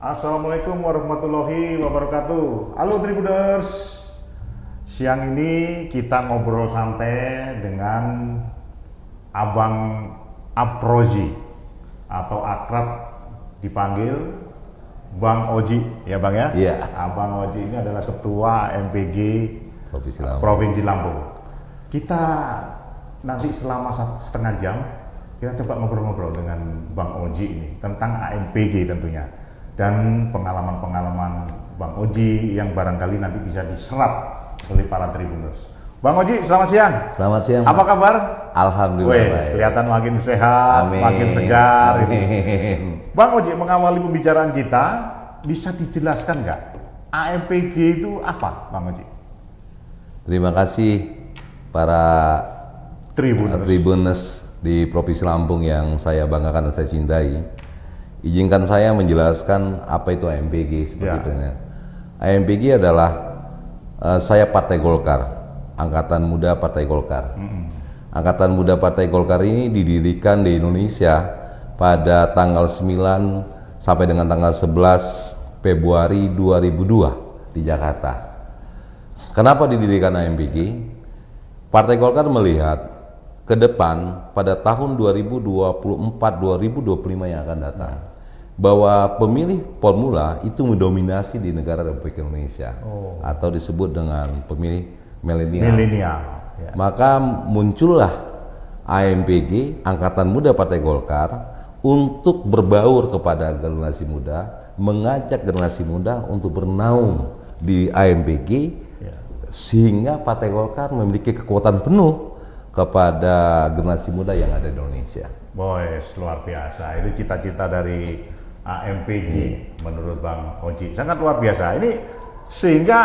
Assalamualaikum warahmatullahi wabarakatuh. Halo Tribuners. Siang ini kita ngobrol santai dengan Abang Aprozi atau akrab dipanggil Bang Oji, ya Bang ya? Iya. Abang Oji ini adalah Ketua MPG Provinsi Lampung. Lampung. Kita nanti selama setengah jam kita coba ngobrol-ngobrol dengan Bang Oji ini tentang AMPG tentunya dan pengalaman-pengalaman Bang Oji yang barangkali nanti bisa diserap oleh para Tribuners. Bang Oji, selamat siang. Selamat siang. Apa kabar? Alhamdulillah baik. Kelihatan makin sehat, Amin. makin segar. Amin. Ini. Bang Oji, mengawali pembicaraan kita, bisa dijelaskan nggak AMPG itu apa, Bang Oji? Terima kasih para Tribuners di Provinsi Lampung yang saya banggakan dan saya cintai. Izinkan saya menjelaskan apa itu AMPG seperti itu. AMPG adalah saya Partai Golkar, Angkatan Muda Partai Golkar. Angkatan Muda Partai Golkar ini didirikan di Indonesia pada tanggal 9 sampai dengan tanggal 11 Februari 2002 di Jakarta. Kenapa didirikan AMPG? Partai Golkar melihat ke depan pada tahun 2024-2025 yang akan datang bahwa pemilih formula itu mendominasi di negara Republik Indonesia atau disebut dengan pemilih milenial. Ya. Maka muncullah AMPG, Angkatan Muda Partai Golkar, untuk berbaur kepada generasi muda, mengajak generasi muda untuk bernaung di AMPG, sehingga Partai Golkar memiliki kekuatan penuh kepada generasi muda yang ada di Indonesia. Boys, luar biasa. Itu cita-cita dari AMPG menurut Bang Oji. Sangat luar biasa. Ini sehingga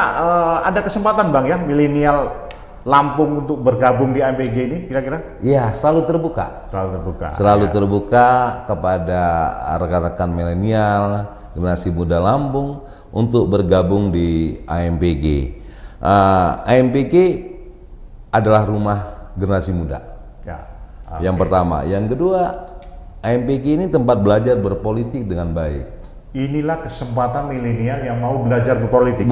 ada kesempatan Bang ya, milenial Lampung untuk bergabung di AMPG ini kira-kira? Iya, selalu terbuka. Selalu terbuka. Selalu terbuka kepada rekan-rekan milenial, generasi muda Lampung untuk bergabung di AMPG. AMPG adalah rumah generasi muda. Ya. Yang pertama, yang kedua, AMPG ini tempat belajar berpolitik dengan baik. Inilah kesempatan milenial yang mau belajar berpolitik.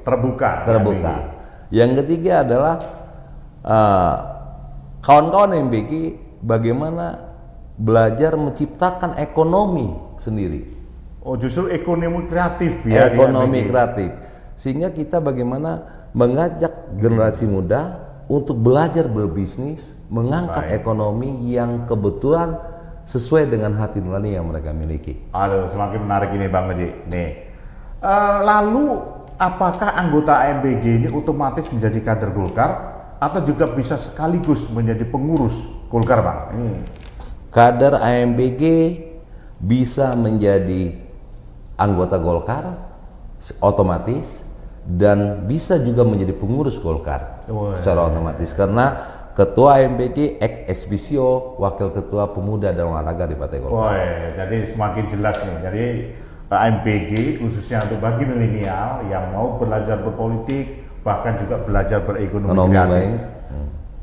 Terbuka. Terbuka. Yang ketiga adalah kawan-kawan AMPG bagaimana belajar menciptakan ekonomi sendiri. Oh, justru ekonomi kreatif ya. Ekonomi kreatif. Sehingga kita bagaimana mengajak generasi muda untuk belajar berbisnis, mengangkat ekonomi yang kebetulan sesuai dengan hati nurani yang mereka miliki. Aduh, semakin menarik ini Bang Oji. Nih, lalu apakah anggota AMPG ini otomatis menjadi kader Golkar atau juga bisa sekaligus menjadi pengurus Golkar, Bang? Kader AMPG bisa menjadi anggota Golkar otomatis dan bisa juga menjadi pengurus Golkar secara otomatis karena Ketua AMPG ex officio Wakil Ketua Pemuda dan Olahraga di Partai Golkar. Jadi semakin jelas nih. Jadi AMPG khususnya untuk bagi milenial yang mau belajar berpolitik bahkan juga belajar berekonomi kreatif.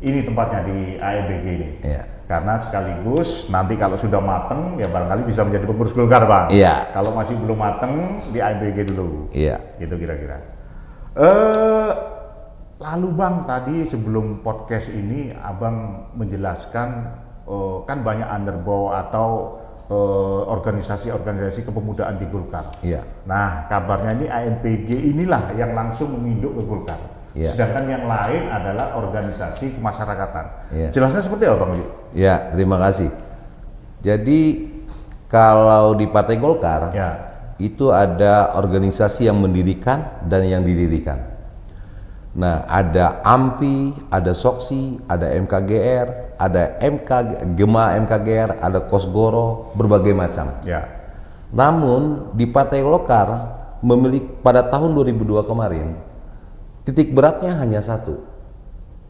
Ini tempatnya di AMPG ini. Karena sekaligus nanti kalau sudah mateng ya barangkali bisa menjadi pengurus Golkar, Bang. Kalau masih belum mateng di AMPG dulu. Gitu kira-kira. Lalu Bang, tadi sebelum podcast ini Abang menjelaskan kan banyak underbow atau organisasi-organisasi kepemudaan di Golkar. Nah, kabarnya ini AMPG inilah yang langsung menginduk ke Golkar. Sedangkan yang lain adalah organisasi kemasyarakatan. Jelasnya seperti apa, Bang? Terima kasih. Jadi kalau di Partai Golkar itu ada organisasi yang mendirikan dan yang didirikan. Nah, ada AMPI, ada SOKSI, ada MKGR, ada Gema MKGR, ada Kosgoro, berbagai macam. Namun di Partai Golkar memiliki pada tahun 2002 kemarin titik beratnya hanya satu,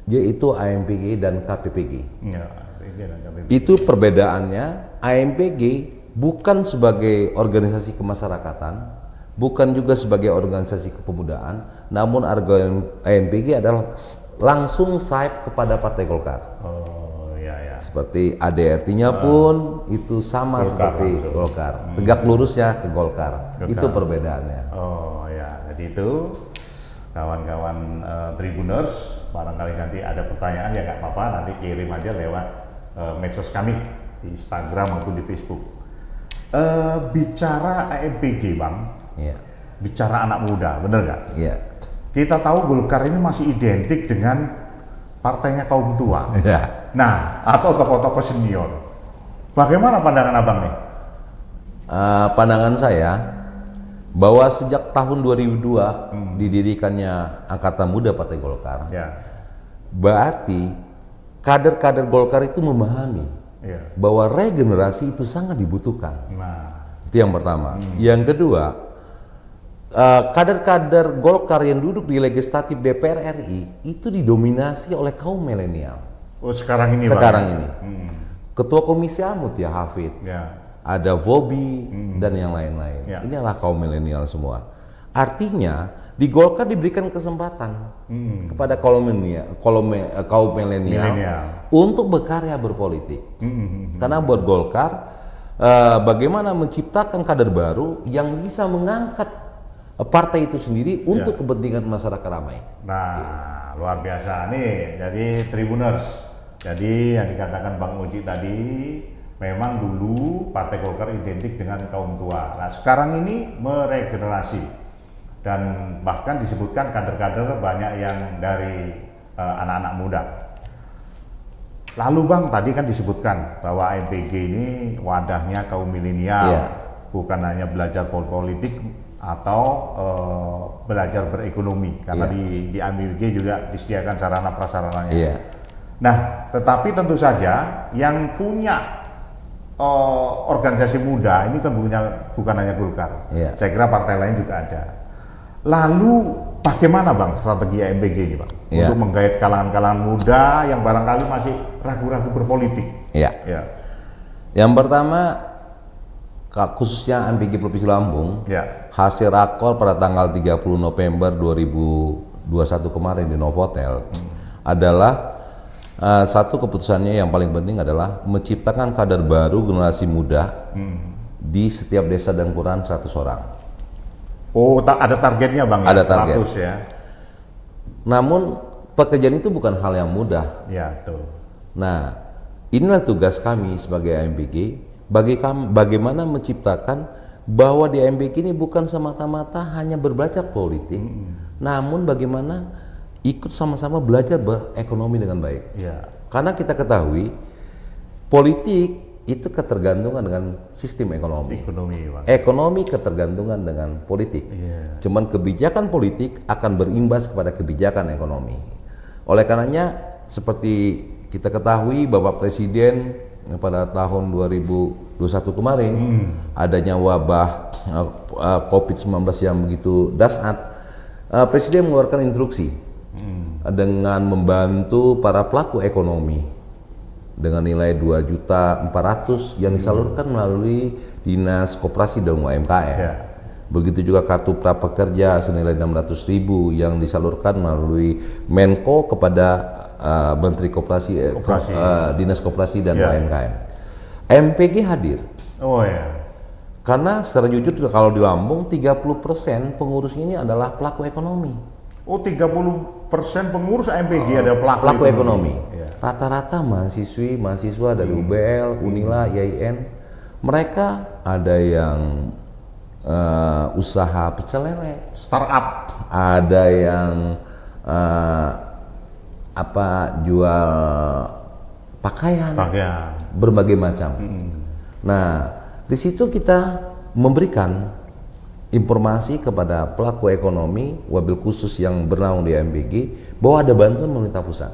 yaitu AMPG dan KPPG. Itu perbedaannya. AMPG bukan sebagai organisasi kemasyarakatan, bukan juga sebagai organisasi kepemudaan, namun AMPG adalah langsung sayap kepada Partai Golkar. Seperti ADRT-nya pun itu sama Golkar seperti langsung. Golkar. Tegak lurusnya ke Golkar. Golkar. Itu perbedaannya. Oh ya, jadi itu kawan-kawan Tribuners, barangkali nanti ada pertanyaan ya nggak apa-apa, nanti kirim aja lewat medsos kami di Instagram maupun di Facebook. Bicara AMPG Bang, Iya. bicara anak muda, bener nggak? Iya. Kita tahu Golkar ini masih identik dengan partainya kaum tua. Iya. Nah, atau tokoh-tokoh senior. Bagaimana pandangan Abang nih? Pandangan saya bahwa sejak tahun 2002 didirikannya Angkatan Muda Partai Golkar, Ya, berarti kader-kader Golkar itu memahami ya. bahwa regenerasi itu sangat dibutuhkan. Nah, Itu yang pertama. Yang kedua, kader-kader Golkar yang duduk di legislatif DPR RI itu didominasi oleh kaum milenial. oh sekarang ini Sekarang Bang. ini. Ketua Komisi A Mutia Hafid, Ya, ada Vobi dan yang lain-lain. Ya. Ini adalah kaum milenial semua. Artinya di Golkar diberikan kesempatan kepada kaum milenial Milenial. untuk berkarya berpolitik. Karena buat Golkar, bagaimana menciptakan kader baru yang bisa mengangkat partai itu sendiri untuk kepentingan masyarakat ramai. nah luar biasa nih. Jadi Tribuners, jadi yang dikatakan Bang Uji tadi, memang dulu Partai Golkar identik dengan kaum tua. Nah sekarang ini meregenerasi dan bahkan disebutkan kader-kader banyak yang dari anak-anak muda. Lalu Bang tadi kan disebutkan bahwa AMPG ini wadahnya kaum milenial, Iya. bukan hanya belajar politik atau belajar berekonomi, karena Iya. di AMPG juga disediakan sarana prasarananya. Iya. Nah, tetapi tentu saja yang punya organisasi muda ini kan bukan hanya Golkar. Iya. Saya kira partai lain juga ada. Lalu bagaimana Bang strategi AMPG ini Bang Iya. untuk menggait kalangan-kalangan muda yang barangkali masih ragu-ragu berpolitik? Ya. Ya, Yang pertama, khususnya AMPG Provinsi Lampung, ya, hasil rakor pada tanggal 30 November 2021 kemarin di Novotel adalah satu keputusannya yang paling penting adalah menciptakan kader baru generasi muda di setiap desa dan kelurahan 100 orang. Oh, ada targetnya Bang? Ada ya? target. 100 ya? Namun pekerjaan itu bukan hal yang mudah. Ya, betul. Nah, inilah tugas kami sebagai AMPG, bagaimana menciptakan bahwa di AMPG ini bukan semata-mata hanya berbelajar politik, namun bagaimana ikut sama-sama belajar berekonomi dengan baik. Ya, Karena kita ketahui politik itu ketergantungan dengan sistem ekonomi. ekonomi Bang. Ekonomi ketergantungan dengan politik. Iya. Cuman kebijakan politik akan berimbas kepada kebijakan ekonomi. Oleh karenanya seperti kita ketahui Bapak Presiden pada tahun 2021 kemarin adanya wabah COVID-19 yang begitu dahsyat, Presiden mengeluarkan instruksi dengan membantu para pelaku ekonomi dengan nilai 2.400.000 yang disalurkan melalui Dinas Koperasi dan UMKM. Ya. Begitu juga kartu prapekerja senilai 600.000 yang disalurkan melalui Menko kepada Menteri Koperasi, Dinas Koperasi dan Ya. UMKM. MPG hadir Oh ya. karena secara jujur kalau di Lampung 30% pengurusnya ini adalah pelaku ekonomi. Oh, 30% pengurus AMPG ada pelaku Ekonomi. Ya. Rata-rata mahasiswa dari UBL, Unila, IAIN, mereka ada yang usaha pecel lele, Startup. ada yang jual pakaian, berbagai macam. Nah, di situ kita memberikan informasi kepada pelaku ekonomi, wabil khusus yang bernaung di AMPG, bahwa ada bantuan pemerintah pusat.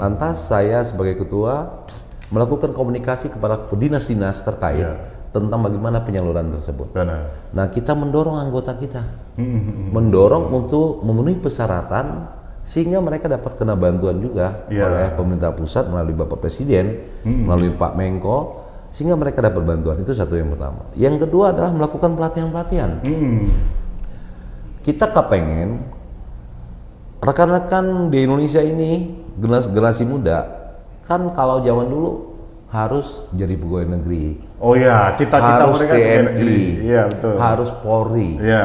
Lantas saya sebagai ketua melakukan komunikasi kepada dinas-dinas terkait tentang bagaimana penyaluran tersebut. Benar. Nah, kita mendorong anggota kita, mendorong untuk memenuhi persyaratan sehingga mereka dapat kena bantuan juga oleh pemerintah pusat melalui Bapak Presiden, melalui Pak Menko, sehingga mereka dapat bantuan. Itu satu yang pertama. Yang kedua adalah melakukan pelatihan-pelatihan. Kita kepengen rekan-rekan di Indonesia ini generasi muda, kan kalau zaman dulu harus jadi pegawai negeri, Oh ya, cita-cita harus mereka pegawai negeri. TNI, Iya betul. harus Polri. Iya.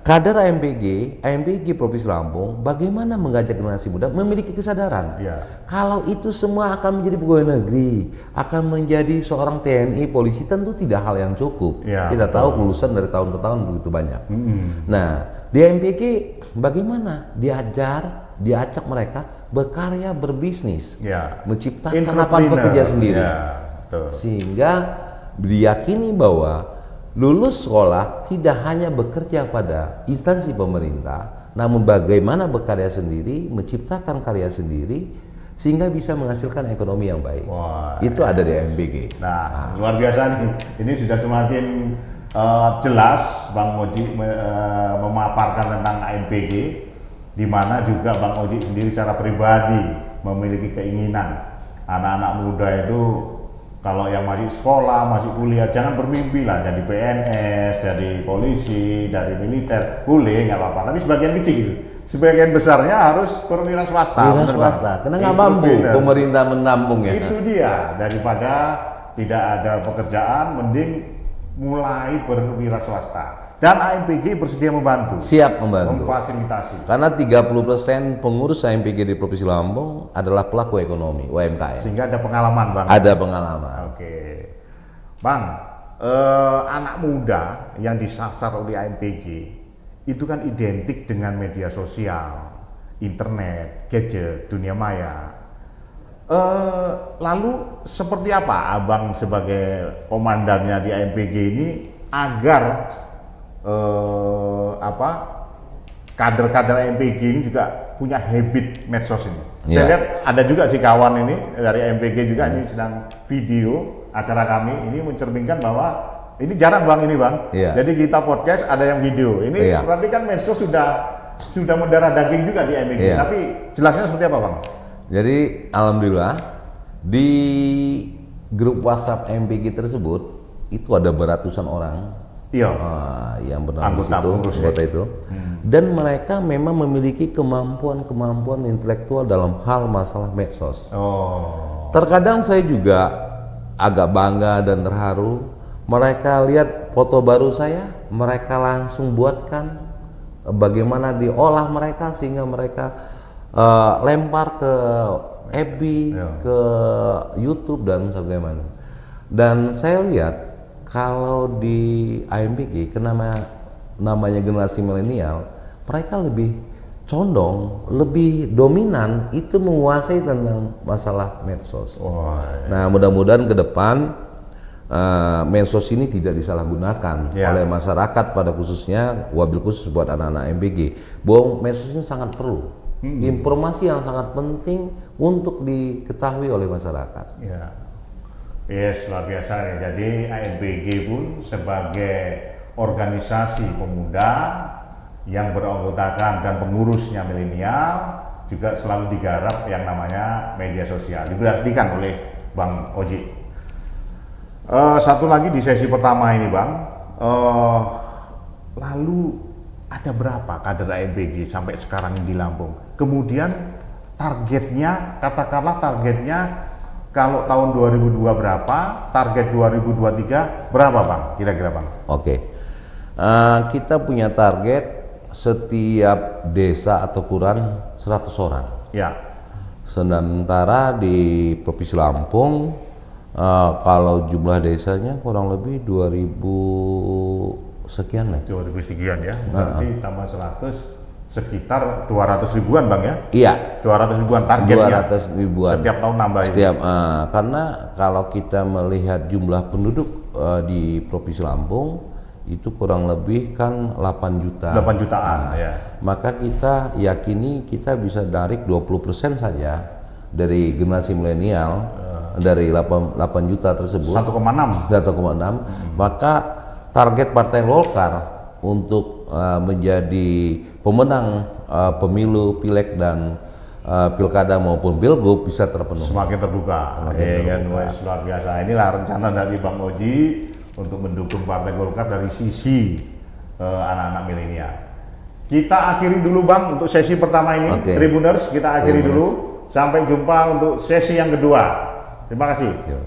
Kader AMPG Provinsi Lampung, bagaimana mengajak generasi muda memiliki kesadaran. Iya. Kalau itu semua akan menjadi pegawai negeri, akan menjadi seorang TNI, polisi, tentu tidak hal yang cukup. Iya, Kita betul. tahu lulusan dari tahun ke tahun begitu banyak. Nah, di AMPG bagaimana diajak mereka berkarya, berbisnis, Iya. menciptakan Entrepreneur. lapangan pekerja sendiri. Iya, betul. Sehingga diyakini bahwa lulus sekolah tidak hanya bekerja pada instansi pemerintah, namun bagaimana berkarya sendiri, menciptakan karya sendiri, sehingga bisa menghasilkan ekonomi yang baik. Wah, Itu ada di AMPG. Nah, luar biasa nih. Ini sudah semakin jelas Bang Oji memaparkan tentang AMPG, di mana juga Bang Oji sendiri secara pribadi memiliki keinginan anak-anak muda itu kalau yang masih sekolah, masih kuliah, jangan bermimpi lah jadi PNS, jadi polisi, dari militer, boleh nggak apa-apa. Tapi sebagian kecil, sebagian besarnya harus perwira swasta. Wira bener, swasta, Bang? karena nggak Itu mampu bener. pemerintah menampung ya. Itu dia, daripada tidak ada pekerjaan, mending mulai berwira swasta. Dan AMPG bersedia membantu, Siap membantu. memfasilitasi. Karena 30% pengurus AMPG di Provinsi Lampung adalah pelaku ekonomi, UMKM. Sehingga ada pengalaman, Bang. Ada pengalaman. Oke, Bang, anak muda yang disasar oleh AMPG itu kan identik dengan media sosial, internet, gadget, dunia maya. Lalu seperti apa Abang sebagai komandannya di AMPG ini agar kader-kader AMPG ini juga punya habit medsos ini? Saya Iya. lihat ada juga si kawan ini dari AMPG juga ini sedang video acara kami ini mencerminkan bahwa ini jarang Bang ini Bang. Iya. Jadi kita podcast ada yang video. Ini Iya. berarti kan medsos sudah mendarah daging juga di AMPG. Iya. Tapi jelasnya seperti apa Bang? Jadi alhamdulillah di grup WhatsApp MPG tersebut itu ada beratusan orang Iya. yang bernama di Anggota situ, pengurus anggota ya. itu, dan mereka memang memiliki kemampuan intelektual dalam hal masalah medsos. Oh. Terkadang saya juga agak bangga dan terharu. Mereka lihat foto baru saya, mereka langsung buatkan bagaimana diolah mereka sehingga mereka lempar ke FB, Ya. ke YouTube dan sebagainya. Dan saya lihat kalau di AMPG namanya generasi milenial, mereka lebih condong, lebih dominan itu menguasai tentang masalah medsos. Wah. Nah, mudah-mudahan ke depan medsos ini tidak disalahgunakan Ya. oleh masyarakat, pada khususnya wabil khusus buat anak-anak MPG. Bahwa medsos ini sangat perlu, informasi yang sangat penting untuk diketahui oleh masyarakat. Ya. Yes, luar biasa ya. Jadi AMPG pun sebagai organisasi pemuda yang beranggotakan dan pengurusnya milenial juga selalu digarap yang namanya media sosial, diperhatikan oleh Bang Oji. Satu lagi di sesi pertama ini Bang, lalu ada berapa kader AMPG sampai sekarang di Lampung? Kemudian targetnya, katakanlah targetnya kalau tahun 2002 berapa, target 2023 berapa Bang, kira-kira Bang? Oke. Kita punya target setiap desa atau kurang 100 orang. Ya. Sementara di Provinsi Lampung kalau jumlah desanya kurang lebih 2000 sekian lah. 2000 sekian ya, berarti tambah 100 sekitar 200 ribuan Bang ya? Iya. 200 ribuan targetnya. 200 ribuan. Setiap tahun nambah ini. Setiap karena kalau kita melihat jumlah penduduk di Provinsi Lampung itu kurang lebih kan 8 juta. 8 jutaan ya. Maka kita yakini kita bisa narik 20% saja dari generasi milenial dari 8 juta tersebut. 1,6. 1,6. Maka target Partai Golkar untuk menjadi pemenang pemilu, pileg dan pilkada maupun pilgub bisa terpenuhi. Semakin terbuka. Semakin kan, terbuka. wes, luar biasa. Inilah rencana dari Bang Oji untuk mendukung Partai Golkar dari sisi anak-anak milenial. Kita akhiri dulu Bang untuk sesi pertama ini. Oke. Tribuners kita akhiri Tribuners. dulu. Sampai jumpa untuk sesi yang kedua. Terima kasih. Ya.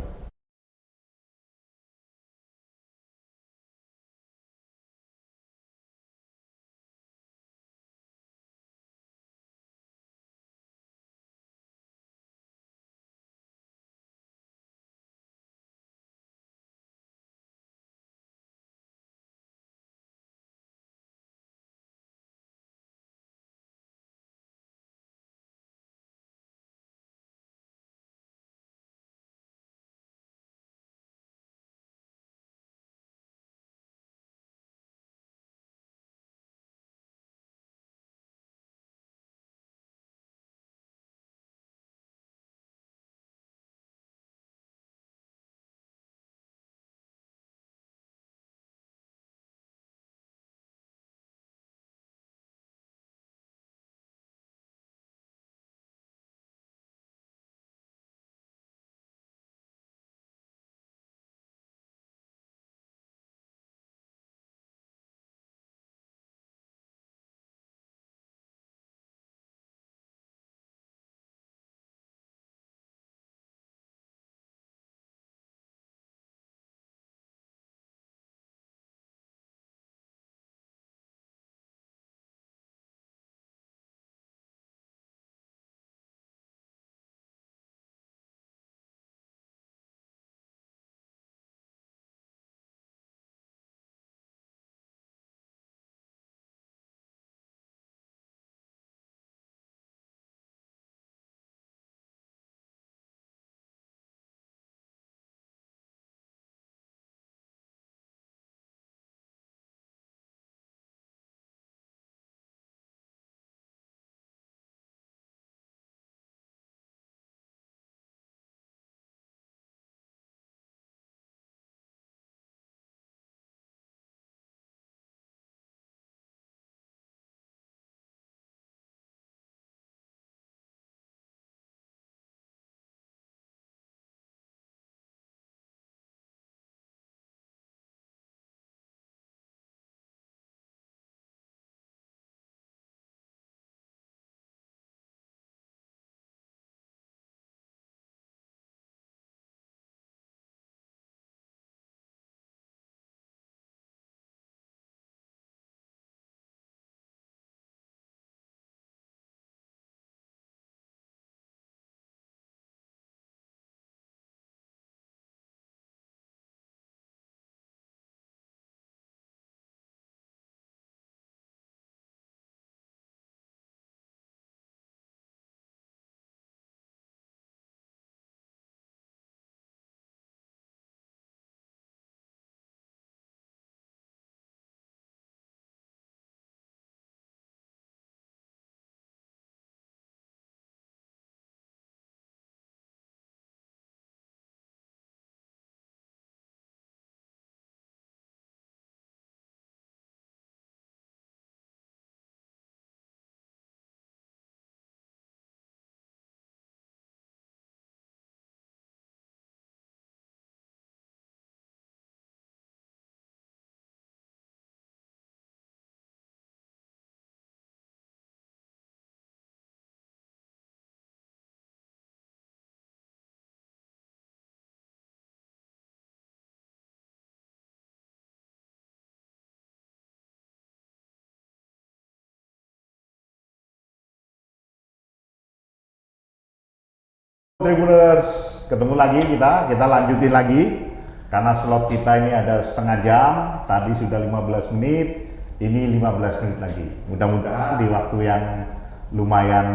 Tribuners, ketemu lagi kita lanjutin lagi karena slot kita ini ada setengah jam, tadi sudah 15 menit, ini 15 menit lagi. Mudah-mudahan di waktu yang lumayan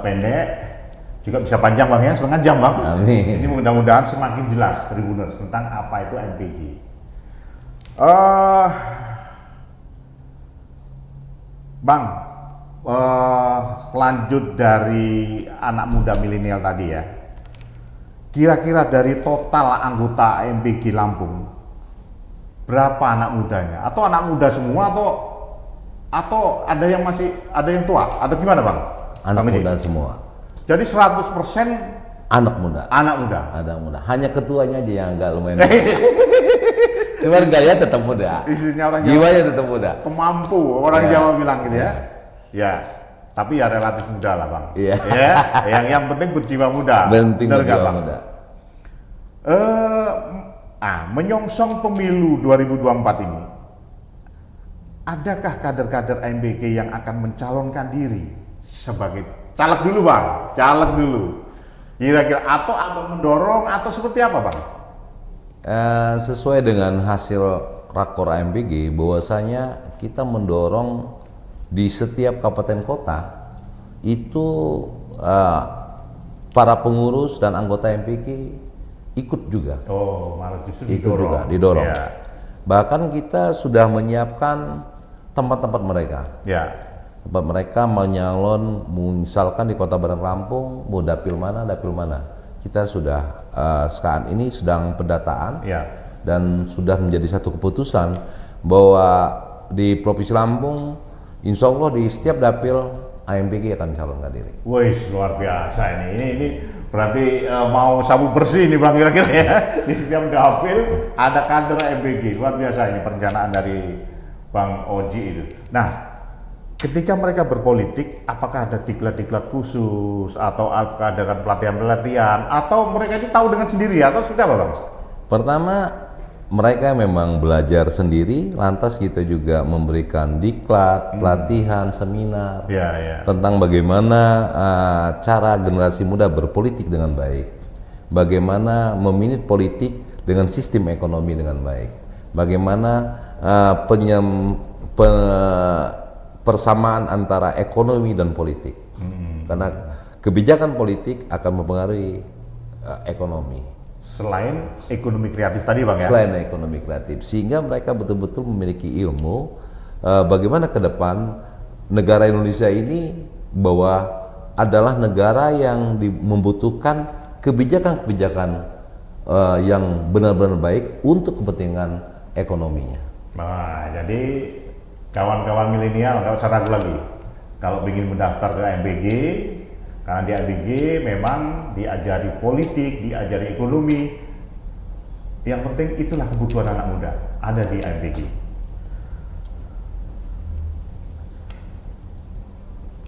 pendek juga bisa panjang Bang ya, setengah jam Bang. Amin. Ini mudah-mudahan semakin jelas Tribuners tentang apa itu MPG. Bang, lanjut dari anak muda milenial tadi ya. Kira-kira dari total anggota MPG Lampung, berapa anak mudanya? Atau anak muda semua atau ada yang ada yang tua? Atau gimana Bang? Anak muda semua. Jadi 100% anak muda. Anak muda. Anak muda. Hanya ketuanya aja yang agak lumayan. Cuman gaya tetap muda. Isinya orang Jiwanya tetap muda. Pemampu, orang Jawa bilang gitu ya. Ya, tapi ya relatif muda lah Bang. Iya. Ya, yang penting berjiwa muda. Penting Benar berjiwa nggak, Bang? muda. Menyongsong pemilu 2024 ini, adakah kader-kader MPG yang akan mencalonkan diri sebagai caleg dulu Bang? Caleg dulu. Kira-kira atau mendorong atau seperti apa Bang? Sesuai dengan hasil rakor MPG, bahwasanya kita mendorong di setiap kabupaten kota itu para pengurus dan anggota MPG ikut juga. Oh, malah justru ikut juga didorong. Ya. Bahkan kita sudah menyiapkan tempat-tempat mereka. Ya. Tempat mereka menyalon, misalkan di Kota Bandar Lampung, mau dapil mana. Kita sudah sekarang ini sedang pendataan. Ya. Dan sudah menjadi satu keputusan bahwa di Provinsi Lampung, insya Allah di setiap dapil AMPG akan calonkan diri. Wih, luar biasa ini berarti mau sabu bersih nih Bang kira-kira ya. Di setiap dapil ada kader AMPG, luar biasa ini perencanaan dari Bang Oji itu. Nah, ketika mereka berpolitik, apakah ada diklat-diklat khusus atau apakah ada pelatihan-pelatihan atau mereka ini tahu dengan sendiri atau seperti apa Bang? Pertama, mereka memang belajar sendiri, lantas kita juga memberikan diklat, pelatihan, seminar tentang bagaimana cara generasi muda berpolitik dengan baik, bagaimana meminit politik dengan sistem ekonomi dengan baik, bagaimana persamaan antara ekonomi dan politik, karena kebijakan politik akan mempengaruhi ekonomi. Selain ekonomi kreatif tadi Bang ya? Selain ekonomi kreatif, sehingga mereka betul-betul memiliki ilmu bagaimana ke depan negara Indonesia ini bahwa adalah negara yang membutuhkan kebijakan-kebijakan yang benar-benar baik untuk kepentingan ekonominya. Nah, jadi kawan-kawan milenial nggak usah ragu lagi kalau ingin mendaftar ke MPG. Karena di MPG memang diajari politik, diajari ekonomi. Yang penting itulah kebutuhan anak muda ada di MPG.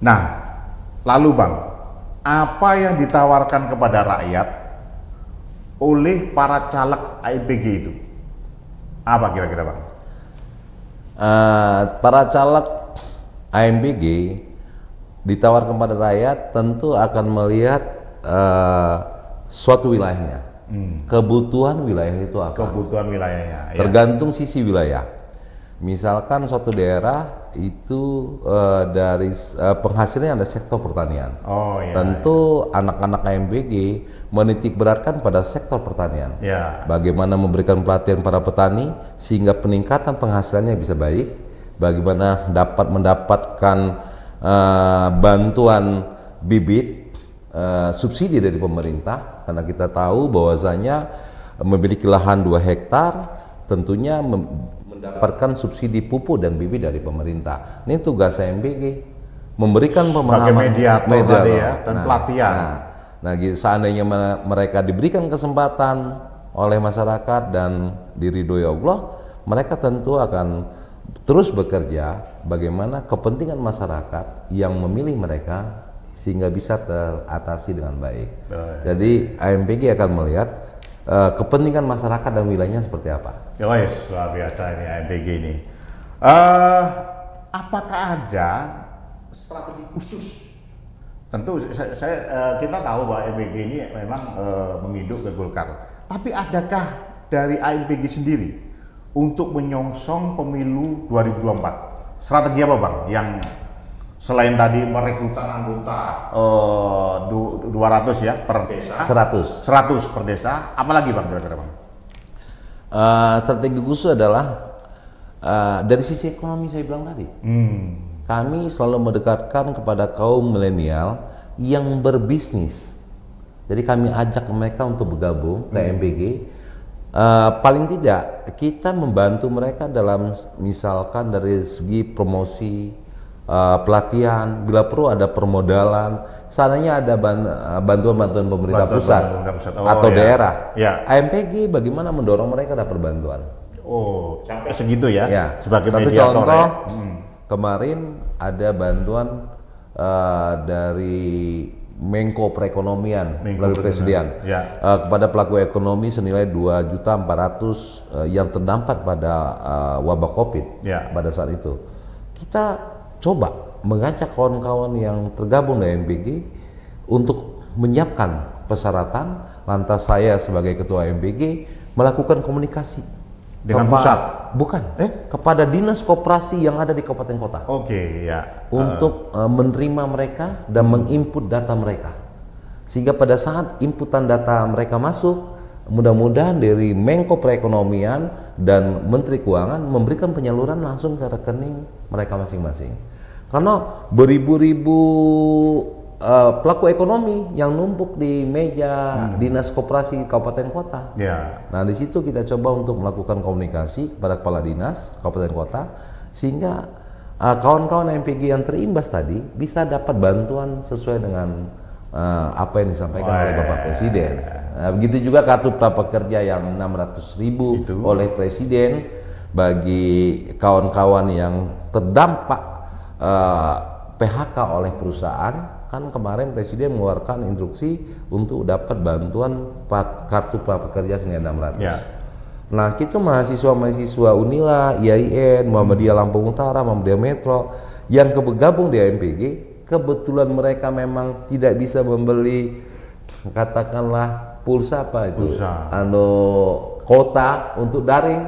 Nah, lalu Bang, apa yang ditawarkan kepada rakyat oleh para caleg MPG itu? Apa kira-kira Bang? Para caleg AMPG ditawarkan kepada rakyat tentu akan melihat suatu wilayahnya, kebutuhan wilayah itu apa? Kebutuhan wilayahnya. Tergantung sisi wilayah. Misalkan suatu daerah itu dari penghasilannya ada sektor pertanian. Tentu anak-anak AMPG menitik beratkan pada sektor pertanian. Bagaimana memberikan pelatihan para petani sehingga peningkatan penghasilannya bisa baik. Bagaimana dapat mendapatkan bantuan bibit, subsidi dari pemerintah, karena kita tahu bahwasanya memiliki lahan 2 hektar tentunya mendapatkan subsidi pupuk dan bibit dari pemerintah. Ini tugas MPG, memberikan pemahaman mediator dan pelatihan. Seandainya mereka diberikan kesempatan oleh masyarakat dan diridhoi Allah, mereka tentu akan terus bekerja bagaimana kepentingan masyarakat yang memilih mereka sehingga bisa teratasi dengan baik. Jadi AMPG akan melihat kepentingan masyarakat dan wilayahnya seperti apa. Luar biasa ini AMPG ini. Apakah ada strategi khusus tentu kita tahu bahwa MPG ini memang menginduk ke Golkar. Tapi adakah dari AMPG sendiri untuk menyongsong pemilu 2024? Strategi apa Bang? Yang selain tadi merekrutkan anggota 200 ya per desa, 100 per desa, apalagi Bang kira-kira Bang? Strategi khusus adalah dari sisi ekonomi saya bilang tadi. Kami selalu mendekatkan kepada kaum milenial yang berbisnis. Jadi kami ajak mereka untuk bergabung ke MPG. Paling tidak kita membantu mereka dalam misalkan dari segi promosi, pelatihan, bila perlu ada permodalan, seandainya ada bantuan-bantuan pemerintah pusat atau daerah. AMPG bagaimana mendorong mereka dapat bantuan? Oh, sampai segitu ya? Sebagai satu mediator, contoh, kemarin ada bantuan dari Menko Perekonomian melalui Presiden kepada pelaku ekonomi senilai 2.400.000 yang terdampak pada wabah COVID pada saat itu. Kita coba mengajak kawan-kawan yang tergabung dengan MPG untuk menyiapkan persyaratan, lantas saya sebagai ketua MPG melakukan komunikasi dengan pusat? Bukan, kepada dinas koperasi yang ada di kabupaten kota. Untuk menerima mereka dan menginput data mereka. Sehingga pada saat inputan data mereka masuk, mudah-mudahan dari Menko Perekonomian dan Menteri Keuangan memberikan penyaluran langsung ke rekening mereka masing-masing. Karena beribu-ribu pelaku ekonomi yang numpuk di meja dinas koperasi kabupaten kota. Nah di situ kita coba untuk melakukan komunikasi kepada kepala dinas kabupaten kota sehingga kawan-kawan MPG yang terimbas tadi bisa dapat bantuan sesuai dengan apa yang disampaikan oleh Bapak Presiden. Begitu juga kartu prapekerja yang 600.000 oleh Presiden bagi kawan-kawan yang terdampak PHK oleh perusahaan. Kan kemarin Presiden mengeluarkan instruksi untuk dapat bantuan kartu prapekerja senilai 600. Nah, kita mahasiswa-mahasiswa Unila, IAIN, Muhammadiyah Lampung Utara, Muhammadiyah Metro yang bergabung di AMPG, kebetulan mereka memang tidak bisa membeli katakanlah pulsa apa itu, kuota untuk daring,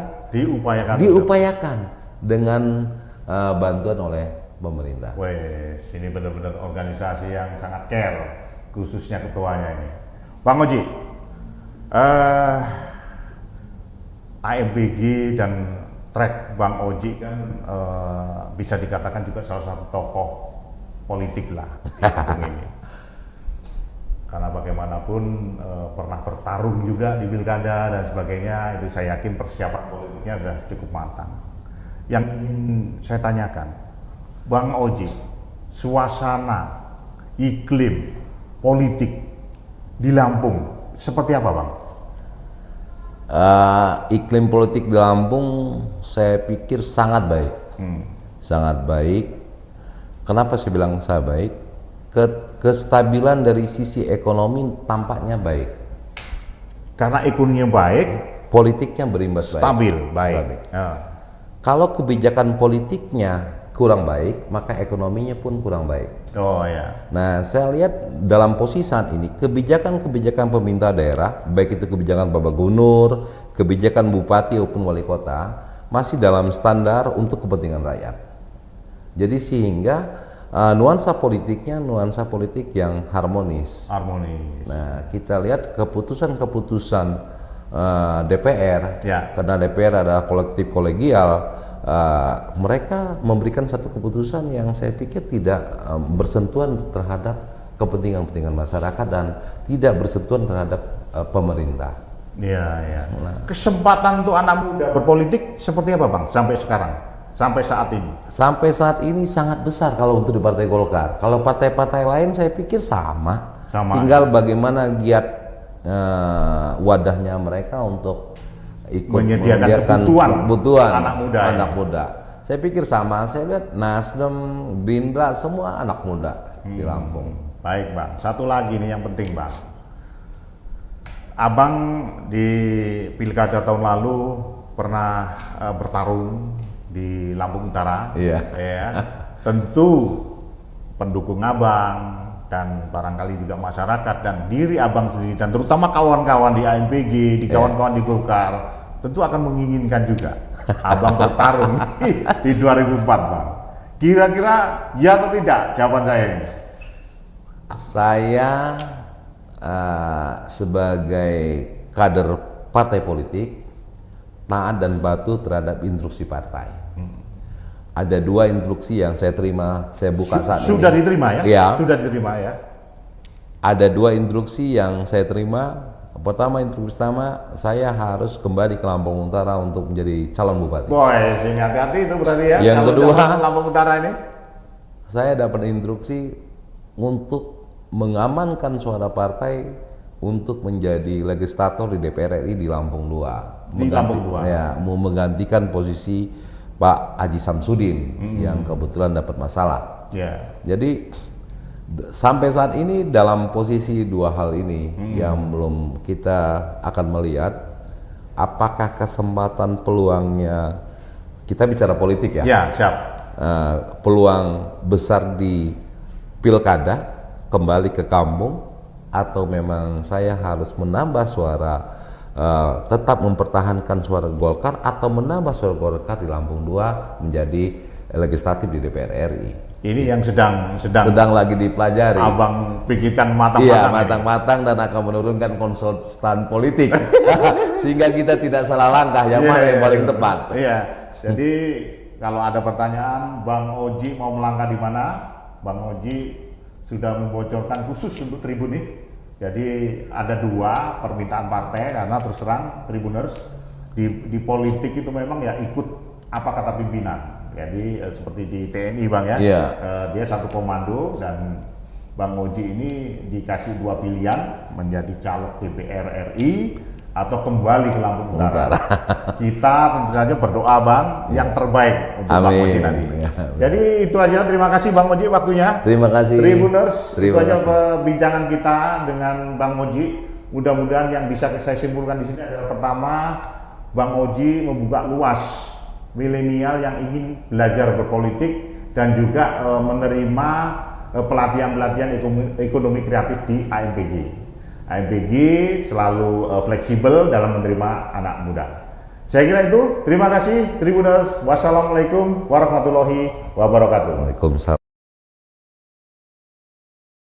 diupayakan dengan bantuan oleh pemerintah. Ini benar-benar organisasi yang sangat care, khususnya ketuanya ini. Bang Oji, AMPG dan track Bang Oji kan bisa dikatakan juga salah satu tokoh politik lah di kampung ini. Karena bagaimanapun pernah bertarung juga di pilkada dan sebagainya, itu saya yakin persiapan politiknya sudah cukup matang. Yang ingin saya tanyakan, Bang Oji, suasana, iklim, politik di Lampung seperti apa Bang? Iklim politik di Lampung saya pikir sangat baik. Sangat baik. Kenapa saya bilang sangat baik? Kestabilan dari sisi ekonomi tampaknya baik. Karena ekonominya baik, politiknya berimbas stabil, baik. Kalau kebijakan politiknya kurang baik, maka ekonominya pun kurang baik. Nah, saya lihat dalam posisi saat ini kebijakan-kebijakan pemerintah daerah, baik itu kebijakan Bapak Gubernur, kebijakan Bupati maupun Wali Kota, masih dalam standar untuk kepentingan rakyat. Jadi sehingga nuansa politiknya nuansa politik yang harmonis. Nah, kita lihat keputusan-keputusan DPR, karena DPR adalah kolektif kolegial. Mereka memberikan satu keputusan yang saya pikir tidak bersentuhan terhadap kepentingan-kepentingan masyarakat dan tidak bersentuhan terhadap pemerintah. Nah, kesempatan untuk anak muda berpolitik seperti apa Bang sampai sekarang, sampai saat ini? Sampai saat ini sangat besar kalau untuk di Partai Golkar. Kalau partai-partai lain saya pikir sama. Tinggal bagaimana giat wadahnya mereka untuk ikut menyediakan kebutuhan anak muda. Saya pikir sama. Saya lihat Nasdem, Gerindra semua anak muda di Lampung. Baik Bang, satu lagi nih yang penting Bang. Abang di pilkada tahun lalu pernah bertarung di Lampung Utara. Tentu pendukung Abang, dan barangkali juga masyarakat dan diri abang sendiri dan terutama kawan-kawan di AMPG, di kawan-kawan di Golkar tentu akan menginginkan juga abang bertarung di 2004, Bang. Kira-kira ya atau tidak jawaban saya ini? Saya sebagai kader partai politik taat dan patuh terhadap instruksi partai. Ada 2 instruksi yang saya terima, saya buka saat Sudah ini. diterima ya? Ya. Sudah diterima ya? Ada 2 instruksi yang saya terima. Pertama, instruksi pertama, saya harus kembali ke Lampung Utara untuk menjadi calon bupati. Boy, sing hati-hati itu berarti ya. Yang kalau kedua, calon Lampung Utara ini. Saya dapat instruksi untuk mengamankan suara partai untuk menjadi legislator di DPR RI di Lampung II. Di Lampung II. Ya, mau menggantikan posisi Pak Haji Samsudin yang kebetulan dapat masalah. Ya. Jadi sampai saat ini dalam posisi 2 hal ini yang belum kita akan melihat apakah kesempatan peluangnya, kita bicara politik ya. Ya, siap. Peluang besar di pilkada kembali ke kampung atau memang saya harus menambah suara, tetap mempertahankan suara Golkar atau menambah suara Golkar di Lampung II menjadi legislatif di DPR RI. Ini yang sedang Lagi dipelajari. abang pikirkan matang-matang. Iya, matang-matang dan akan menurunkan konsultan politik sehingga kita tidak salah langkah yang mana yang paling tepat. Iya. Jadi kalau ada pertanyaan, Bang Oji mau melangkah di mana? Bang Oji sudah membocorkan khusus untuk Tribun ini. Jadi ada 2 permintaan partai karena terus terang Tribuners di politik itu memang ya ikut apa kata pimpinan. Jadi seperti di TNI, Bang ya. Iya. Dia satu komando dan Bang Oji ini dikasih 2 pilihan menjadi caleg DPR RI atau kembali ke Lampung Utara. Kita tentu saja berdoa, Bang, yang terbaik untuk Bang Oji nanti. Jadi itu aja, terima kasih Bang Oji waktunya. Terima kasih. Tribuners, itu Terima aja kasih. perbincangan kita dengan Bang Oji. Mudah-mudahan yang bisa saya simpulkan di sini adalah pertama, Bang Oji membuka luas milenial yang ingin belajar berpolitik dan juga menerima pelatihan-pelatihan ekonomi kreatif di AMPG. AMPG selalu fleksibel dalam menerima anak muda. Saya kira itu. Terima kasih Tribuners. Wassalamualaikum warahmatullahi wabarakatuh. Waalaikumsalam.